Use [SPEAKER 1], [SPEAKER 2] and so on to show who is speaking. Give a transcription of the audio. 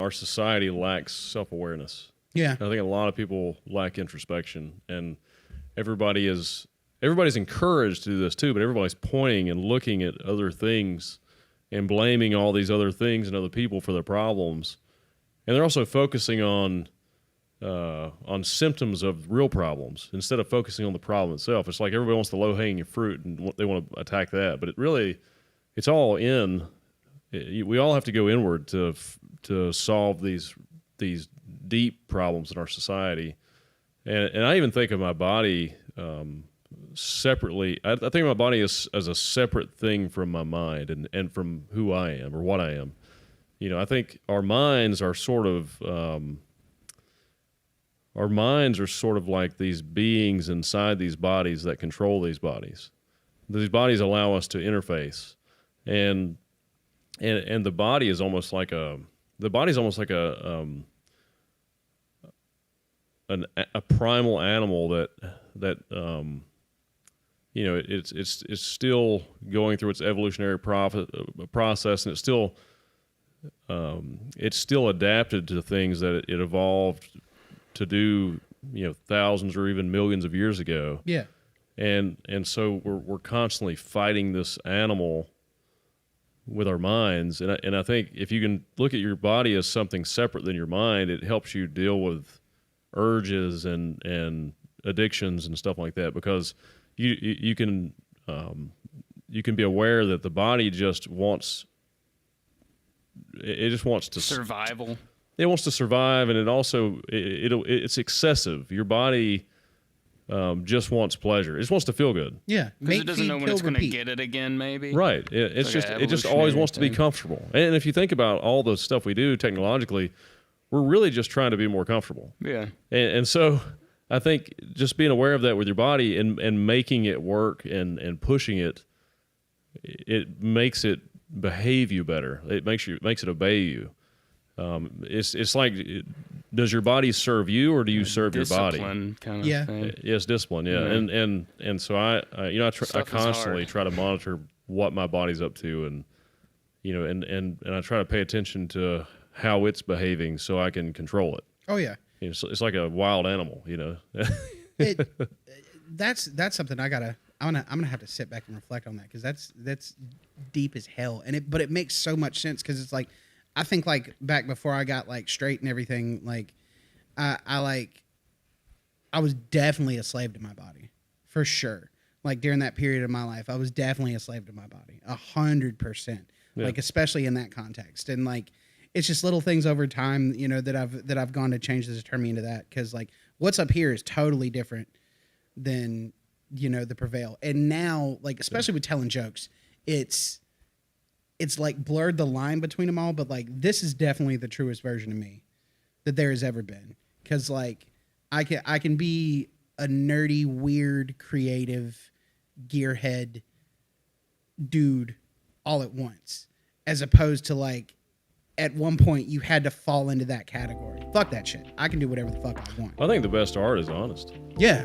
[SPEAKER 1] our society lacks self-awareness.
[SPEAKER 2] Yeah.
[SPEAKER 1] I think a lot of people lack introspection, and everybody's encouraged to do this too, but everybody's pointing and looking at other things and blaming all these other things and other people for their problems. And they're also focusing on symptoms of real problems instead of focusing on the problem itself. It's like everybody wants the low-hanging fruit and they want to attack that, but it's all in. We all have to go inward to solve these deep problems in our society. And I even think of my body separately. I think of my body as a separate thing from my mind and from who I am or what I am. You know, I think our minds are sort of like these beings inside these bodies that control these bodies. These bodies allow us to interface, and the body is almost like a primal animal that you know, it's still going through its evolutionary process, and it's still adapted to things that it evolved to do, you know, thousands or even millions of years ago.
[SPEAKER 2] Yeah.
[SPEAKER 1] And so we're constantly fighting this animal with our minds, and I think if you can look at your body as something separate than your mind, it helps you deal with urges and addictions and stuff like that, because you can be aware that the body just wants to
[SPEAKER 3] survival.
[SPEAKER 1] It wants to survive, and it also it's excessive. Your body just wants pleasure. It just wants to feel good.
[SPEAKER 2] Yeah,
[SPEAKER 3] because it doesn't know when it's going to get it again. Maybe
[SPEAKER 1] right. It just always wants to be comfortable. And if you think about all the stuff we do technologically, we're really just trying to be more comfortable.
[SPEAKER 3] Yeah.
[SPEAKER 1] And so I think just being aware of that with your body and making it work and pushing it, it makes it behave you better. It makes it obey you. It's like, does your body serve you or do you serve your body?
[SPEAKER 3] Discipline kind of thing.
[SPEAKER 1] Yes, discipline. Yeah, and so I constantly try to monitor what my body's up to, and you know, and I try to pay attention to how it's behaving so I can control it.
[SPEAKER 2] Oh yeah.
[SPEAKER 1] You know, so it's like a wild animal, you know.
[SPEAKER 2] That's something I'm gonna have to sit back and reflect on that, because that's deep as hell, but it makes so much sense, because it's like, I think like back before I got like straight and everything, like I was definitely a slave to my body, for sure. Like during that period of my life, I was definitely a slave to my body, 100%. Like especially in that context, and like it's just little things over time, you know, that I've gone to change this to turn me into that, because like what's up here is totally different than, you know, the prevail. And now, like especially with telling jokes, it's like blurred the line between them all, but like this is definitely the truest version of me that there has ever been. Cause like I can be a nerdy, weird, creative, gearhead dude all at once, as opposed to like at one point you had to fall into that category. Fuck that shit. I can do whatever the fuck I want.
[SPEAKER 1] I think the best art is honest.
[SPEAKER 2] Yeah.